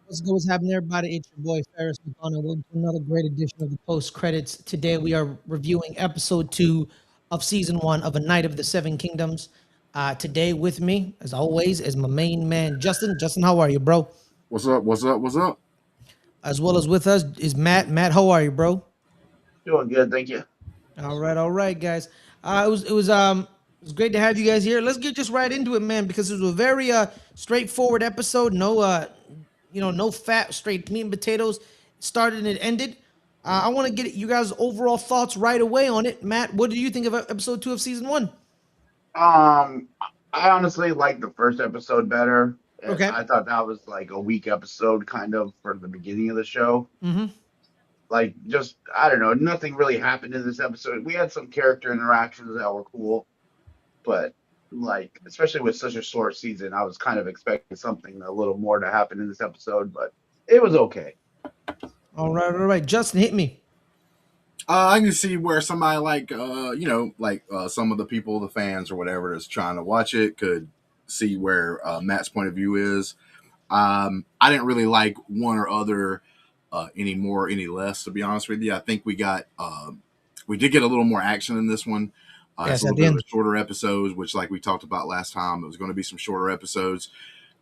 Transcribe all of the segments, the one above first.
What's good? What's happening, everybody? It's your boy Ferris McDonough. Welcome to another great edition of the post credits. Today we are reviewing episode 2 of season 1 of A Night of the Seven Kingdoms. Today with me, as always, is my main man Justin. Justin, how are you, bro? What's up? What's up? What's up? As well as with us is Matt. Matt, how are you, bro? Doing good, thank you. All right, guys. It was great to have you guys here. Let's get just right into it, man, because it was a very straightforward episode. No fat, straight meat and potatoes. Started and it ended. I want to get you guys' overall thoughts right away on it. Matt, what do you think of episode 2 of season 1? Um, I honestly like the first episode better. Okay. I thought that was like a weak episode, kind of for the beginning of the show. Mm-hmm. Like, just I don't know, nothing really happened in this episode. We had some character interactions that were cool, but like, especially with such a short season, I was kind of expecting something a little more to happen in this episode, but it was okay. All right. Justin, hit me. I can see where somebody like some of the people, the fans or whatever, that's trying to watch it could see where Matt's point of view is. I didn't really like one or other any more, any less. To be honest with you, I think we did get a little more action in this one. It's Yes, a at little the bit of end. a shorter episodes, which like we talked about last time, it was going to be some shorter episodes.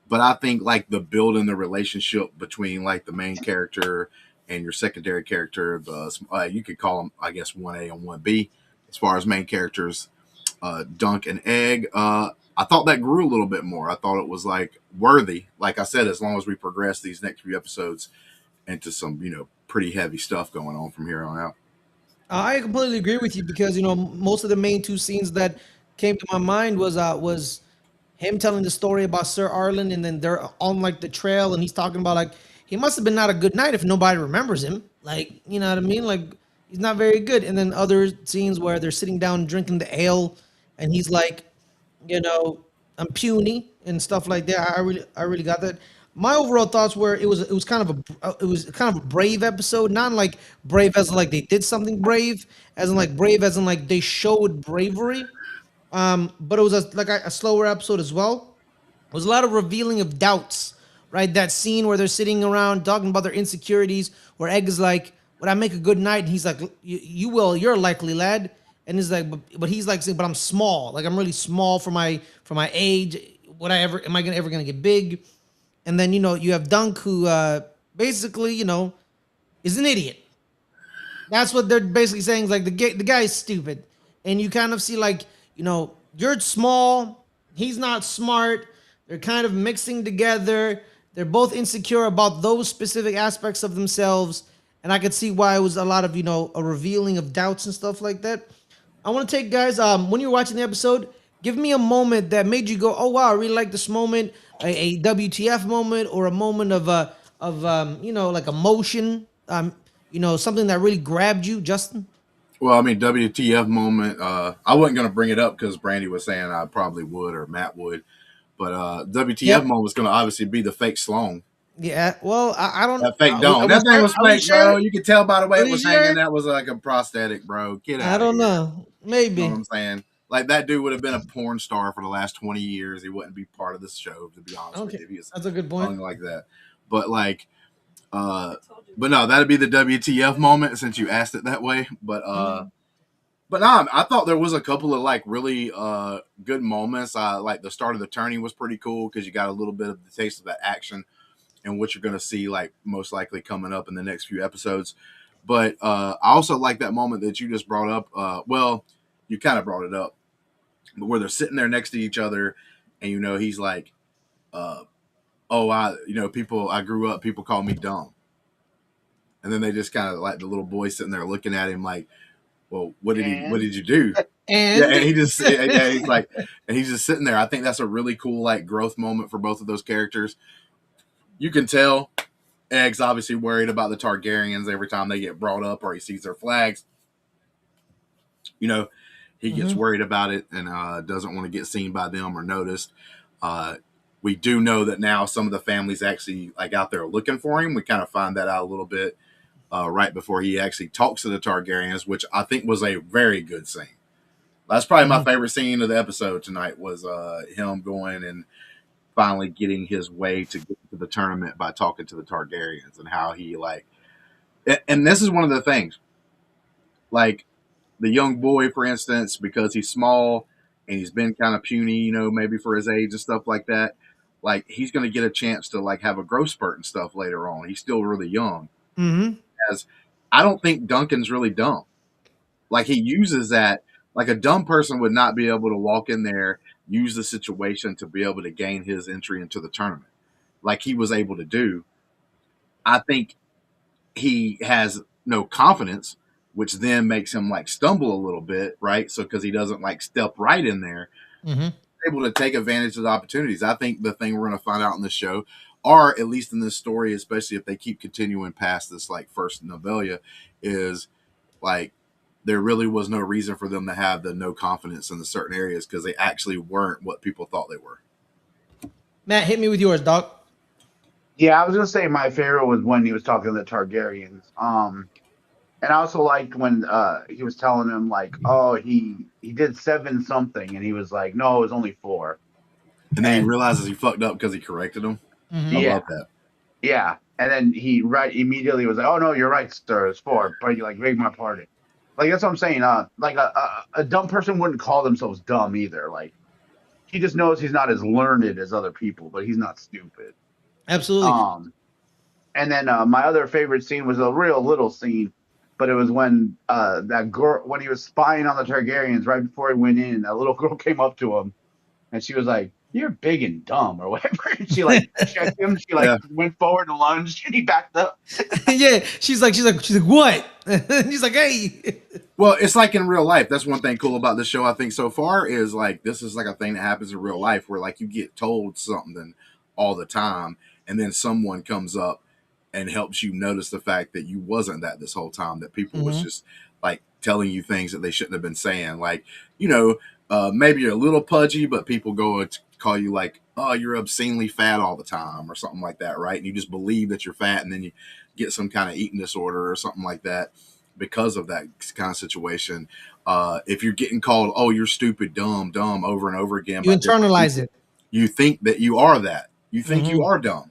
But I think like the building the relationship between like the main character and your secondary character, you could call them, I guess, 1A and 1B as far as main characters, Dunk and Egg. I thought that grew a little bit more. I thought it was like worthy. Like I said, as long as we progress these next few episodes into some, pretty heavy stuff going on from here on out. I completely agree with you because most of the main two scenes that came to my mind was him telling the story about Sir Arlen, and then they're on like the trail, and he's talking about like he must have been not a good night if nobody remembers him. Like, you know what I mean? Like, he's not very good. And then other scenes where they're sitting down drinking the ale, and he's like, you know, I'm puny and stuff like that. I really got that. My overall thoughts were it was kind of a brave episode, not like brave as in like they did something brave, as in like brave as in like they showed bravery. But it was a slower episode as well. It was a lot of revealing of doubts, right? That scene where they're sitting around talking about their insecurities, where Egg is like, "Would I make a good knight?" And he's like, "You will. You're a likely lad." And he's like, "But he's like saying, but I'm small. Like I'm really small for my age. Would I ever? Am I ever gonna get big?" And then you have Dunk, who basically is an idiot. That's what they're basically saying. Is like the guy is stupid, and you kind of see like you're small, he's not smart. They're kind of mixing together. They're both insecure about those specific aspects of themselves, and I could see why it was a lot of a revealing of doubts and stuff like that. I want to take guys when you're watching the episode, give me a moment that made you go, "Oh wow, I really like this moment." A WTF moment or a moment of like emotion, something that really grabbed you, Justin. Well, I mean, WTF moment. I wasn't going to bring it up because Brandy was saying I probably would or Matt would. But WTF Yep. moment was going to obviously be the fake Sloan. Yeah. Well, I don't. That fake dome. That thing was Are we fake, sure? bro. You could tell by the way Are it we was hanging. sure? That was like a prosthetic, bro. Get I out of don't here. know. You know what Maybe. I'm saying? Like that dude would have been a porn star for the last 20 years. He wouldn't be part of this show, to be honest with Okay, you. If he was that's a good point. something like that. But like, but no, that'd be the WTF moment since you asked it that way. But no, I thought there was a couple of like really good moments. Like the start of the turning was pretty cool because you got a little bit of the taste of that action and what you're going to see like most likely coming up in the next few episodes. But I also like that moment that you just brought up. Well, you kind of brought it up, but where they're sitting there next to each other, and he's like, "Oh, people. I grew up. People call me dumb," and then they just kind of like the little boy sitting there looking at him like, "Well, what did you do?" Yeah, And and he's like, and he's just sitting there. I think that's a really cool like growth moment for both of those characters. You can tell Egg's obviously worried about the Targaryens every time they get brought up or he sees their flags. He gets worried about it and doesn't want to get seen by them or noticed. We do know that now some of the families actually like out there looking for him. We kind of find that out a little bit right before he actually talks to the Targaryens, which I think was a very good scene. That's probably my favorite scene of the episode tonight was him going and finally getting his way to get to the tournament by talking to the Targaryens and how he like. And this is one of the things, like the young boy, for instance, because he's small and he's been kind of puny, you know, maybe for his age and stuff like that. Like he's going to get a chance to like have a growth spurt and stuff later on. He's still really young. Mm-hmm. As I don't think Duncan's really dumb. Like he uses that. Like a dumb person would not be able to walk in there, use the situation to be able to gain his entry into the tournament, like he was able to do. I think he has no confidence, which then makes him like stumble a little bit, right? So because he doesn't like step right in there, Mm-hmm. able to take advantage of the opportunities. I think the thing we're going to find out in this show, or at least in this story, especially if they keep continuing past this like first novella, is like there really was no reason for them to have the no confidence in the certain areas because they actually weren't what people thought they were. Matt, hit me with yours, dog. Yeah, I was gonna say my favorite was when he was talking to the Targaryens. And I also liked when he was telling him like, oh, he did 7 something, and he was like, no, it was only 4. And then he realizes he fucked up because he corrected him. Mm-hmm. I Yeah. love that. Yeah, and then he immediately was like, oh no, you're right, sir, it's 4, but you like beg my pardon. Like that's what I'm saying. Like a dumb person wouldn't call themselves dumb either. Like he just knows he's not as learned as other people, but he's not stupid. Absolutely. And then my other favorite scene was a real little scene, but it was when that girl, when he was spying on the Targaryens right before he went in, a little girl came up to him, and she was like, "You're big and dumb," or whatever. And she like checked him. She like went forward and lunged, and he backed up. Yeah, she's like, what? He's like, hey. Well, it's like in real life. That's one thing cool about this show, I think, so far is like this is like a thing that happens in real life where like you get told something all the time, and then someone comes up and helps you notice the fact that you wasn't that this whole time, that people was just like telling you things that they shouldn't have been saying. Like, you know, maybe you're a little pudgy, but people go to call you like, oh, you're obscenely fat all the time or something like that, right? And you just believe that you're fat, and then you get some kind of eating disorder or something like that because of that kind of situation. If you're getting called, oh, you're stupid, dumb over and over again, you internalize it. You think that you are that. You think you are dumb.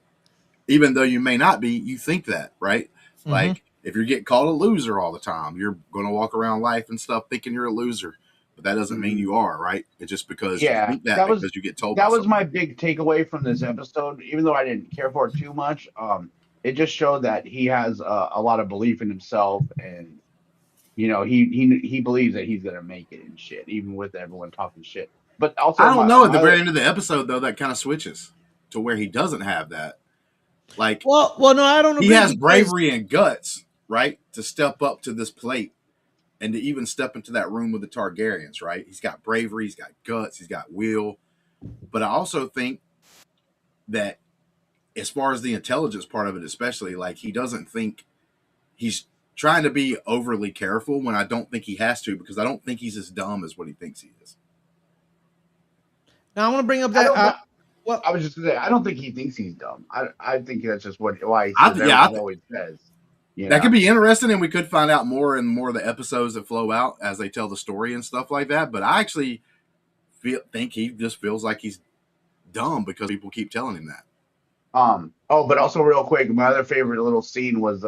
Even though you may not be, you think that, right? Like, if you're getting called a loser all the time, you're going to walk around life and stuff thinking you're a loser. But that doesn't mean you are, right? It's just because you think that because you get told. That was my big takeaway from this episode. Even though I didn't care for it too much, it just showed that he has a lot of belief in himself, and you know he believes that he's gonna make it and shit, even with everyone talking shit. But also, I don't know. At the very end of the episode, though, that kind of switches to where he doesn't have that. Like, well, no, I don't agree. He has bravery and guts, right, to step up to this plate and to even step into that room with the Targaryens, right? He's got bravery, he's got guts, he's got will. But I also think that as far as the intelligence part of it, especially, like he doesn't think he's trying to be overly careful when I don't think he has to, because I don't think he's as dumb as what he thinks he is. Now I want to bring up that. Well, I was just gonna say, I don't think he thinks he's dumb. I think that's just why he always says. That could be interesting, and we could find out more and more of the episodes that flow out as they tell the story and stuff like that. But I actually think he just feels like he's dumb because people keep telling him that. But also real quick, my other favorite little scene was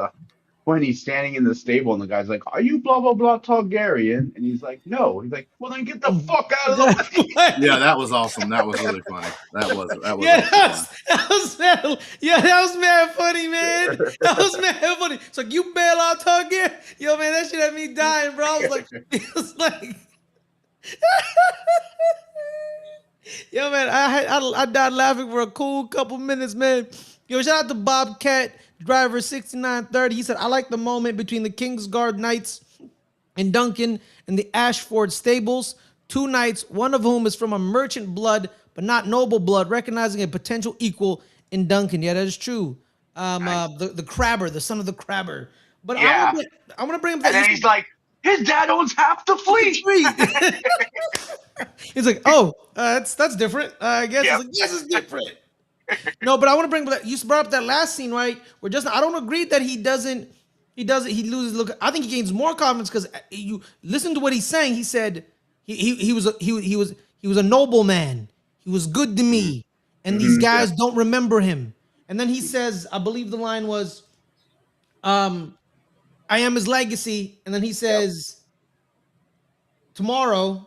when he's standing in the stable and the guy's like, "Are you blah blah blah Targaryen?" And he's like, "No." He's like, "Well, then get the fuck out of the way." Yeah, that was awesome. That was really funny. That was that was mad funny, man. That was mad funny. It's like, you bail out Targaryen. Yo, man, that shit had me dying, bro. I was like, it was like, yo, man, I died laughing for a cool couple minutes, man. Yo, shout out to Bobcat Driver 6930. He said, I like the moment between the Kingsguard Knights and Duncan and the Ashford stables. 2 knights, one of whom is from a merchant blood, but not noble blood, recognizing a potential equal in Duncan. Yeah, that is true. Nice. The Crabber, the son of the Crabber. But yeah. I want to bring up that. And then he's like, his dad owns half the fleet. He's like, oh, that's different. I guess. Yep. Like, yes, it's different. No, but I want to bring back. You brought up that last scene, right? Where Justin, I don't agree that he loses look. I think he gains more confidence because you listen to what he's saying. He said he was a noble man. He was good to me, and these guys Yeah. don't remember him. And then he says, I believe the line was, I am his legacy. And then he Yep. says, tomorrow,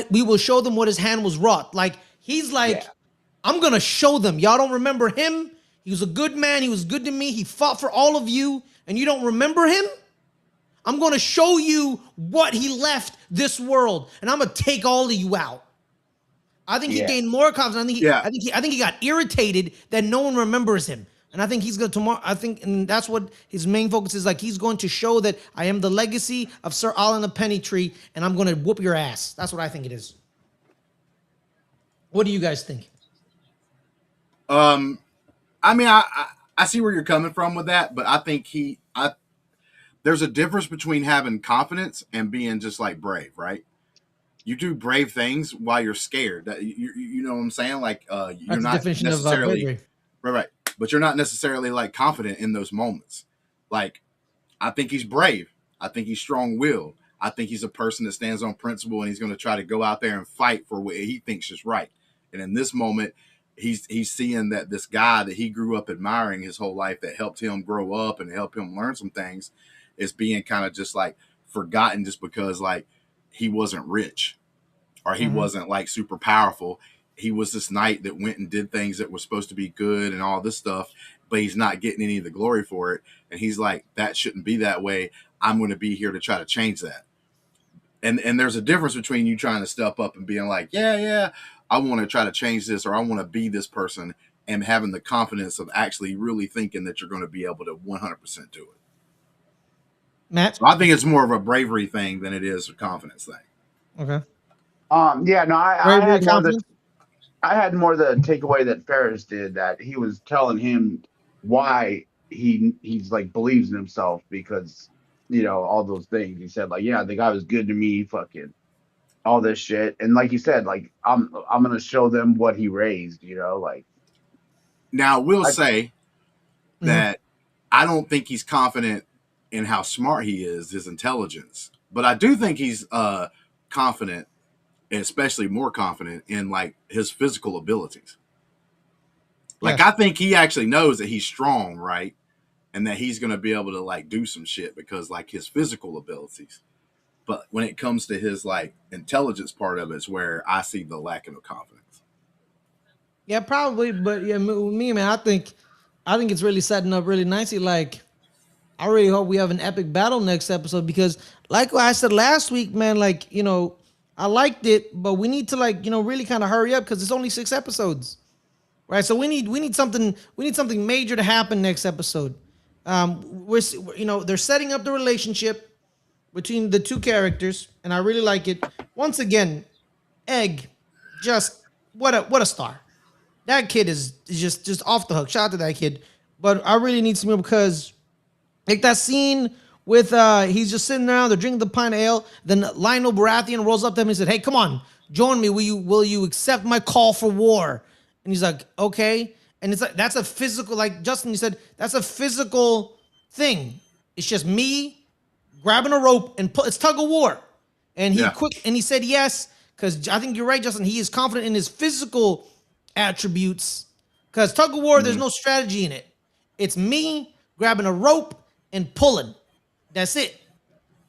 we will show them what his hand was wrought. Like, he's like, Yeah. I'm gonna show them. Y'all don't remember him. He was a good man. He was good to me. He fought for all of you, and you don't remember him. I'm gonna show you what he left this world, and I'm gonna take all of you out. I think he Yeah. gained more confidence. Yeah. I think he got irritated that no one remembers him. And I think he's going to tomorrow. I think, and that's what his main focus is. Like, he's going to show that I am the legacy of Sir Alan of Pennytree, and I'm going to whoop your ass. That's what I think it is. What do you guys think? I mean, I see where you're coming from with that, but I think there's a difference between having confidence and being just like brave, right? You do brave things while you're scared. That you know what I'm saying? Like you're That's the not definition of necessarily bravery. right, but you're not necessarily like confident in those moments. Like I think he's brave. I think he's strong-willed. I think he's a person that stands on principle and he's going to try to go out there and fight for what he thinks is right. And in this moment, he's seeing that this guy that he grew up admiring his whole life, that helped him grow up and help him learn some things, is being kind of just like forgotten just because like he wasn't rich or he wasn't like super powerful. He was this knight that went and did things that were supposed to be good and all this stuff, but he's not getting any of the glory for it. And he's like, that shouldn't be that way. I'm going to be here to try to change that. And there's a difference between you trying to step up and being like, yeah, I want to try to change this, or I want to be this person, and having the confidence of actually really thinking that you're going to be able to 100% do it. Matt? So I think it's more of a bravery thing than it is a confidence thing. Okay. Yeah, no, Bravery, confidence? I had more the takeaway that Ferris did, that he was telling him why he's like believes in himself, because all those things he said, like, yeah, the guy was good to me, fucking all this shit, and like you said, like I'm gonna show them what he raised, like. Now, we'll say that I don't think he's confident in how smart he is, his intelligence, but I do think he's confident, and especially more confident in like his physical abilities. Like, I think he actually knows that he's strong, right? And that he's going to be able to like do some shit because like his physical abilities. But when it comes to his like intelligence part of it, is where I see the lack of confidence. Yeah, probably. But yeah, me, man, I think it's really setting up really nicely. Like, I really hope we have an epic battle next episode, because like I said last week, man, like, I liked it, but we need to like, really kind of hurry up, because it's only 6 episodes. Right? So we need something major to happen next episode. They're setting up the relationship between the two characters, and I really like it. Once again, Egg, just what a star. That kid is just off the hook. Shout out to that kid. But I really need some more, because like that scene with he's just sitting around, they're drinking the pint of ale, then Lionel Baratheon rolls up to him and said, "Hey, come on, join me. Will you accept my call for war?" And he's like, "Okay." And it's like, that's a physical, like Justin, you said, that's a physical thing. It's just me grabbing a rope and it's tug of war. And he said yes, because I think you're right, Justin. He is confident in his physical attributes, because tug of war, there's no strategy in it. It's me grabbing a rope and pulling. That's it.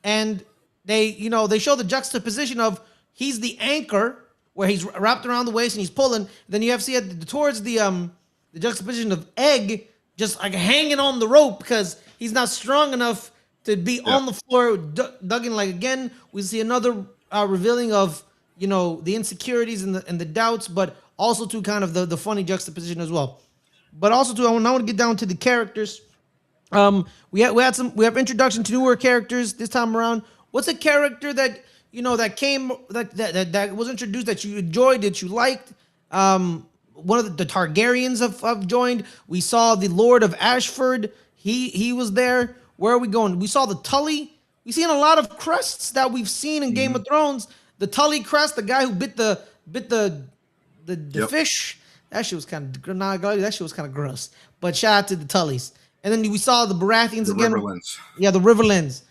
And they show the juxtaposition of he's the anchor, where he's wrapped around the waist and he's pulling. Then you have to see towards the juxtaposition of Egg just like hanging on the rope, because he's not strong enough to be on the floor, dug in. Like, again, we see another revealing of the insecurities and the doubts, but also to kind of the funny juxtaposition as well. But also too, I want to get down to the characters. We have introduction to newer characters this time around. What's a character that that was introduced that you enjoyed, that you liked? One of the Targaryens have joined. We saw the Lord of Ashford. He was there. Where are we going? We saw the Tully. We've seen a lot of crests that we've seen in Game of Thrones. The Tully crest, the guy who bit the fish. That shit was kind of that shit was kind of gross. But shout out to the Tullys. And then we saw the Baratheons again. Riverlands. Yeah, the Riverlands.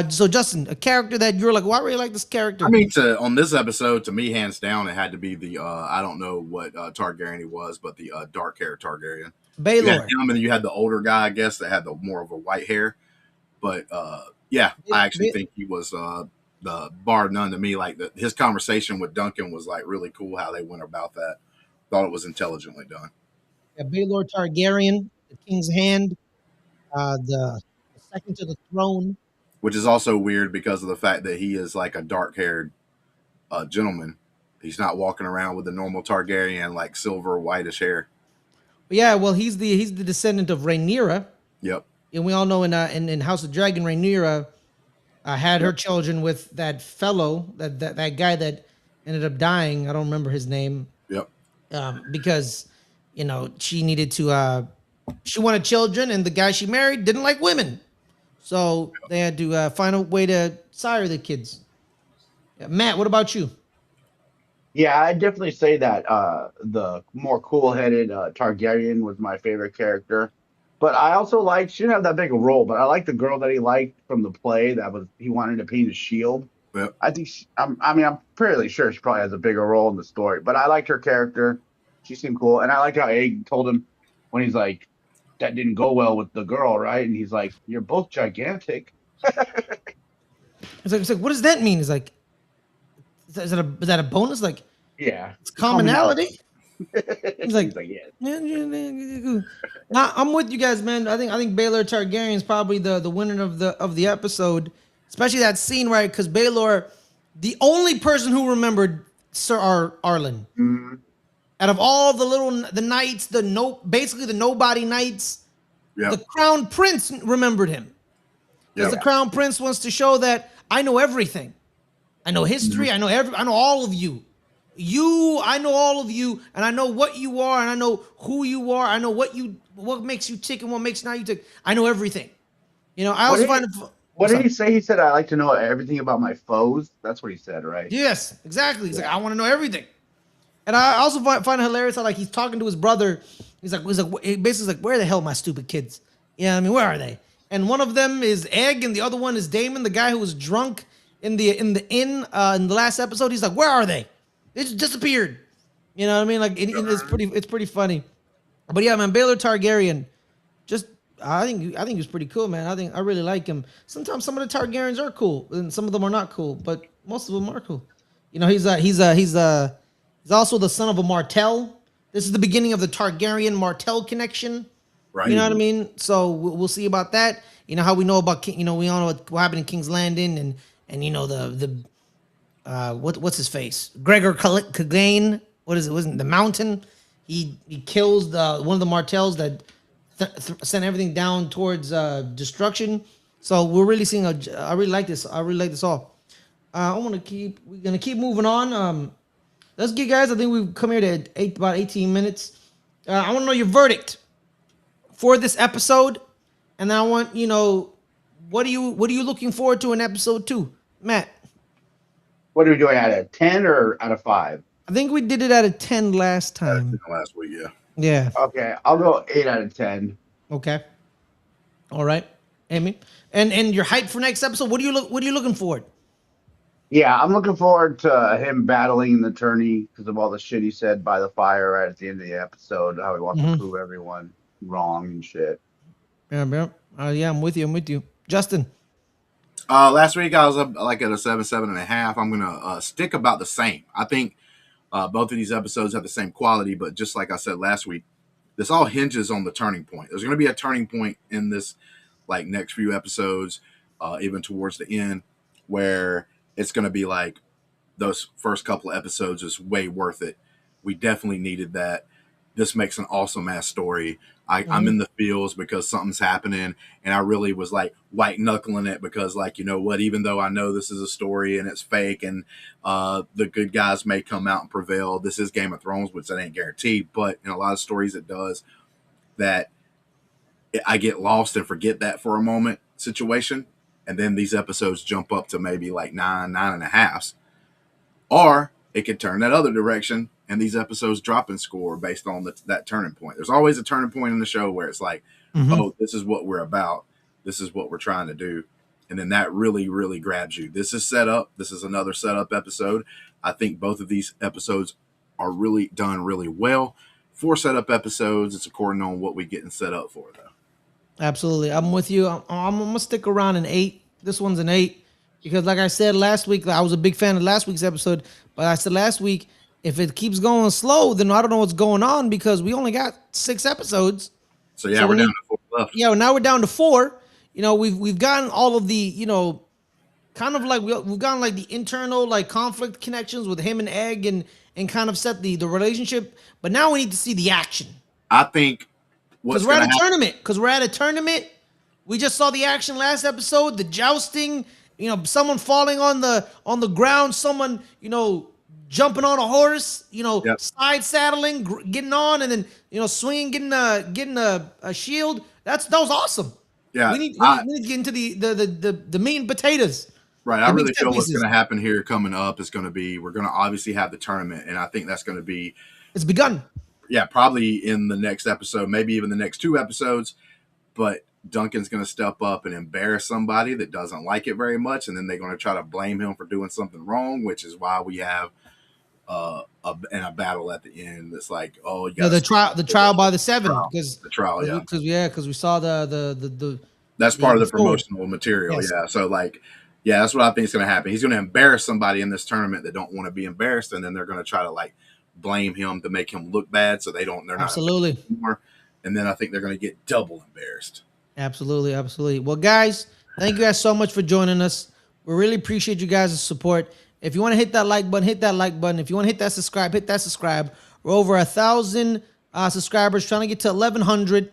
So Justin, a character that you're like, well, I really like this character. I mean, on this episode, to me, hands down, it had to be the I don't know what Targaryen he was, but the dark hair Targaryen. You had Baelor. him, and then you had the older guy, I guess, that had the more of a white hair. But yeah, I actually think he was the bar none to me. Like his conversation with Duncan was like really cool. How they went about that. Thought it was intelligently done. Yeah, Baelor Targaryen, the King's Hand, the second to the throne. Which is also weird because of the fact that he is like a dark haired gentleman. He's not walking around with the normal Targaryen like silver whitish hair. But yeah, well, he's the descendant of Rhaenyra, Yep. and we all know in House of Dragon, Rhaenyra had her children with that fellow, that guy that ended up dying. I don't remember his name. Yep. Because she needed to. She wanted children, and the guy she married didn't like women, so they had to find a way to sire the kids. Yeah, Matt, what about you? Yeah, I'd definitely say that the more cool-headed Targaryen was my favorite character. But I also liked, she didn't have that big a role, but I liked the girl that he liked from the play that was he wanted to paint his shield. Yep. I think I'm fairly sure she probably has a bigger role in the story, but I liked her character. She seemed cool, and I liked how Aang told him when he's like, "That didn't go well with the girl, right?" And he's like, "You're both gigantic." It's like, what does that mean? It's like, is that a bonus? Like, Yeah, it's commonality. He's like, yeah. Nah, I'm with you guys, man. I think Baelor Targaryen is probably the winner of the episode, especially that scene, right? Because Baelor, the only person who remembered Sir Arlen, out of all the knights, basically the nobody knights, Yep. the crown prince remembered him, because the crown prince wants to show that I know everything, I know history, I know all of you. I know all of you, and I know what you are, and I know who you are. I know what makes you tick and what makes not you tick. I know everything. I also find it. What did he say? He said, "I like to know everything about my foes." That's what he said, right? Yes, exactly. He's like, I want to know everything. And I also find it hilarious how like he's talking to his brother. He basically like, where the hell are my stupid kids? Yeah, I mean, where are they? And one of them is Egg, and the other one is Damon, the guy who was drunk in the inn in the last episode. He's like, where are they? They just disappeared. You know what I mean? Like it's pretty funny. But yeah, man, Baelor Targaryen, I think he was pretty cool, man. I really like him. Sometimes some of the Targaryens are cool, and some of them are not cool, but most of them are cool. He's also the son of a Martell. This is the beginning of the Targaryen Martell connection. Right. You know what I mean? So we'll see about that. How we know about King. We all know what happened in King's Landing, and the what's his face? Gregor Clegane. What is it? Wasn't the mountain? He kills one of the Martells that sent everything down towards destruction. So we're really seeing I really like this. I really like this all. We're gonna keep moving on. Let's get guys. I think we've come here to about 18 minutes. I want to know your verdict for this episode, and I want what are you looking forward to in episode 2, Matt? What are we doing, out of 10 or out of 5? I think we did it out of 10 last time. Last week, yeah. Yeah. Okay, I'll go 8 out of 10. Okay. All right, Amy. And your hype for next episode? What are you looking for? Yeah, I'm looking forward to him battling the tourney because of all the shit he said by the fire right at the end of the episode. How he wants to prove everyone wrong and shit. Yeah, I'm with you. Justin. Last week I was up like at a 7.5. I'm gonna stick about the same. I think both of these episodes have the same quality, but just like I said last week, this all hinges on the turning point. There's gonna be a turning point in this like next few episodes, even towards the end, where it's gonna be like those first couple of episodes is way worth it. We definitely needed that. This makes an awesome ass story. I'm in the feels because something's happening, and I really was like white knuckling it because, like, you know what? Even though I know this is a story and it's fake, and the good guys may come out and prevail, this is Game of Thrones, which that ain't guaranteed. But in a lot of stories, it does that. I get lost and forget that for a moment situation, and then these episodes jump up to maybe like 9.5, or it could turn that other direction. And these episodes drop in score based on that turning point. There's always a turning point in the show where it's like, oh, this is what we're about. This is what we're trying to do. and then that really, really grabs you. This is set up. This is another setup episode. I think both of these episodes are really done really well. 4 setup episodes. It's according on what we getting set up for, though. Absolutely, I'm with you. I'm gonna stick around an 8. This one's an 8 because, like I said last week, I was a big fan of last week's episode. But I said last week, if it keeps going slow, then I don't know what's going on because we only got 6 episodes. So yeah, we're down to 4 left. Yeah, now we're down to 4. You know, we've gotten all of the, you know, kind of like we've gotten like the internal like conflict connections with him and Egg and kind of set the relationship. But now we need to see the action. I think because we're at a tournament. Because we're at a tournament. We just saw the action last episode, the jousting. You know, someone falling on the ground, someone, you know, jumping on a horse, you know, side saddling, getting on, and then, you know, swinging, getting a shield. That was awesome. Yeah, we need to get into the meat and potatoes. Right, I really feel what's going to happen here coming up is going to be we're going to obviously have the tournament, and I think that's going to be it's begun. Yeah, probably in the next episode, maybe even the next 2 episodes. But Duncan's going to step up and embarrass somebody that doesn't like it very much, and then they're going to try to blame him for doing something wrong, which is why we have a battle at the end. That's like, oh, you got the trial by the 7 because the trial, because we saw the that's part of the promotional material, yes. Yeah. So like, yeah, that's what I think is going to happen. He's going to embarrass somebody in this tournament that don't want to be embarrassed, and then they're going to try to like blame him to make him look bad, so they're not absolutely anymore. And then I think they're going to get double embarrassed. Absolutely. Well, guys, thank you guys so much for joining us. We really appreciate you guys' support. If you want to hit that like button, hit that like button. If you want to hit that subscribe, hit that subscribe. We're over 1,000 subscribers, trying to get to 1,100.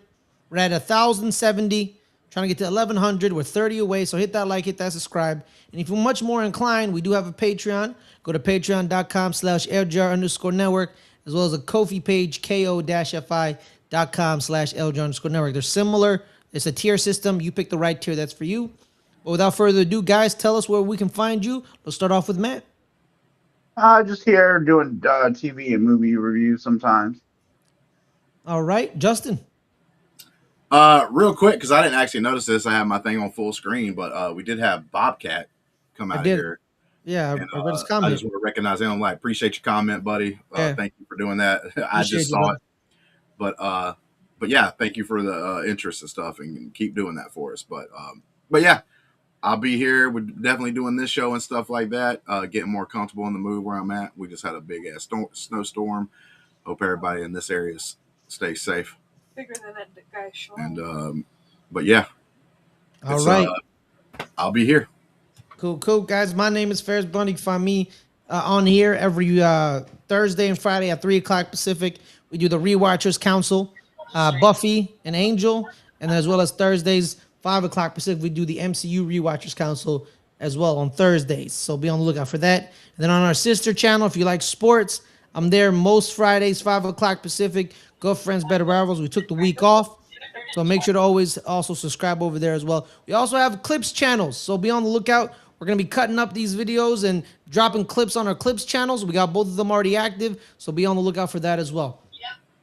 We're at 1,070, trying to get to 1,100. We're 30 away, so hit that like, hit that subscribe. And if you're much more inclined, we do have a Patreon. Go to patreon.com/LGR_network, as well as a Ko-fi page, ko-fi.com/LGR_network. They're similar. It's a tier system. You pick the right tier. That's for you. But without further ado, guys, tell us where we can find you. Let's start off with Matt. Just here doing TV and movie reviews sometimes. All right, Justin. Real quick, because I didn't actually notice this. I have my thing on full screen, but we did have Bobcat come out here. Yeah, and, I read his comment. I just want to recognize him. Like, appreciate your comment, buddy. Thank you for doing that. I just saw it. But yeah, thank you for the interest and stuff, and keep doing that for us. But yeah, I'll be here. We're definitely doing this show and stuff like that. Getting more comfortable in the mood where I'm at. We just had a big ass snowstorm. Hope everybody in this area stays safe. Bigger than that guy's show. And but yeah, all right. I'll be here. Cool, guys. My name is Ferris Blunt. You can find me on here every Thursday and Friday at 3 o'clock Pacific. We do the Rewatchers Council, Buffy and Angel, and as well as Thursdays 5 o'clock Pacific. We do the MCU Rewatchers Council as well on Thursdays. So be on the lookout for that. And then on our sister channel, if you like sports, I'm there most Fridays 5 o'clock Pacific. Good Friends, Better Rivals. We took the week off. So make sure to always also subscribe over there as well. We also have clips channels, so be on the lookout. We're going to be cutting up these videos and dropping clips on our clips channels. We got both of them already active, so be on the lookout for that as well.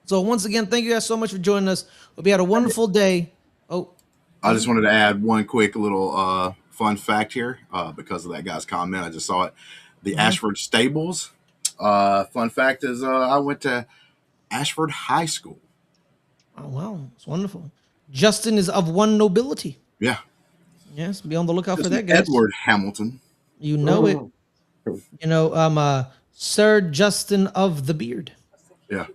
So once again, thank you guys so much for joining us. Hope you had a wonderful day. I just wanted to add one quick little fun fact here because of that guy's comment. I just saw it. The Ashford Stables. Fun fact is I went to Ashford High School. Oh, wow. It's wonderful. Justin is of one nobility. Yeah. Yes, be on the lookout for that, guys. guys. Edward Hamilton. You know it. You know, Sir Justin of the Beard. Yeah.